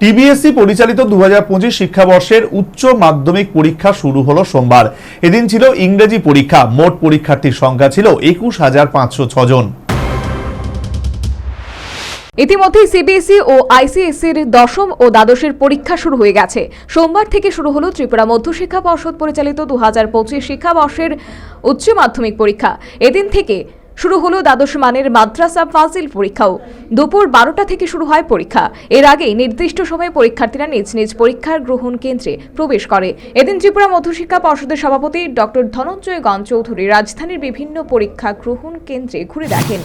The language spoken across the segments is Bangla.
টিবিএসসি পরিচালিত 2025 শিক্ষাবর্ষের উচ্চ মাধ্যমিক পরীক্ষা শুরু হলো সোমবার। এদিন ছিল ইংরেজি পরীক্ষা। মোট পরীক্ষার্থীর সংখ্যা ছিল 21,506 জন। ইতিমধ্যে সিবিএসই ও আইসিএসসির দশম ও দ্বাদশের পরীক্ষা শুরু হয়ে গেছে। সোমবার থেকে শুরু হলো ত্রিপুরা মধ্যশিক্ষা পর্ষদ পরিচালিত 2025 শিক্ষাবর্ষের উচ্চ মাধ্যমিক পরীক্ষা। এদিন থেকে শুরু হলো দ্বাদশ মানের মাদ্রাসা ফাজিল পরীক্ষাও। দুপুর 12টা থেকে শুরু হয় পরীক্ষা। এর আগেই নির্দিষ্ট সময়ে পরীক্ষার্থীরা নিজ নিজ পরীক্ষার গ্রহণ কেন্দ্রে প্রবেশ করে। এদিন ত্রিপুরা মধ্যশিক্ষা পর্ষদের সভাপতি ডক্টর ধনঞ্জয় চৌধুরী রাজধানীর বিভিন্ন পরীক্ষা গ্রহণ কেন্দ্রে ঘুরে দেখেন।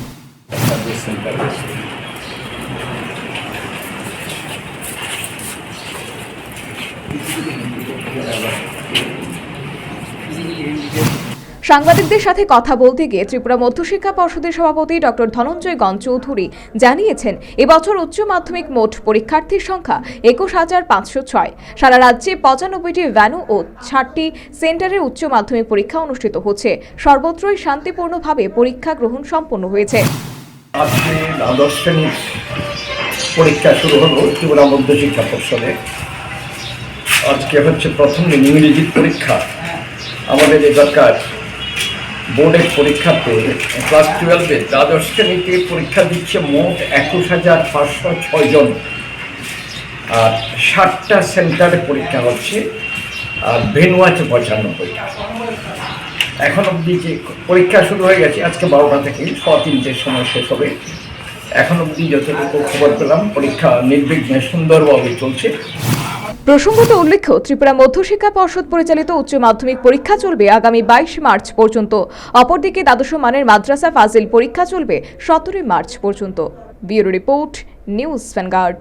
সাংবাদিকদের সাথে কথা বলতে গিয়ে ত্রিপুরা মধ্যশিক্ষা পর্ষদের সভাপতি ডক্টর ধনঞ্জয় চৌধুরী জানিয়েছেন, এবছর উচ্চ মাধ্যমিক মোট পরীক্ষার্থীর সংখ্যা 21,506। সারা রাজ্যে 95টি ভ্যানু ও 60টি সেন্টারে উচ্চ মাধ্যমিক পরীক্ষা অনুষ্ঠিত হচ্ছে। সর্বত্রই শান্তিপূর্ণভাবে পরীক্ষা গ্রহণ সম্পন্ন হয়েছে। আজকে দ্বাদশ শ্রেণীর পরীক্ষা শুরু হলো ত্রিপুরা মধ্যশিক্ষা পর্ষদে। আজকে হচ্ছে প্রথম দিন ইংরেজি পরীক্ষা। আমাদের এলাকার বোর্ডের পরীক্ষাতে ক্লাস 12-এ দ্বাদশ শ্রেণীতে পরীক্ষা দিচ্ছে মোট 21,506 জন। আর 60টা সেন্টারে পরীক্ষা হচ্ছে, আর ভেনু আছে 95টা। এখন অবধি যে পরীক্ষা শুরু হয়ে গেছে, আজকে 12টা থেকে 3:30-এর সময় শেষ হবে। এখন অবধি যতটুকু খবর পেলাম, পরীক্ষা নির্বিঘ্নে সুন্দরভাবে চলছে। প্রসঙ্গত উল্লেখ্য, ত্রিপুরা মধ্যশিক্ষা পর্ষদ পরিচালিত উচ্চ মাধ্যমিক পরীক্ষা চলবে আগামী 22 মার্চ পর্যন্ত। অপরদিকে দ্বাদশ মানের মাদ্রাসা ফাজিল পরীক্ষা চলবে 17 মার্চ পর্যন্ত। Bureau report, news vanguard.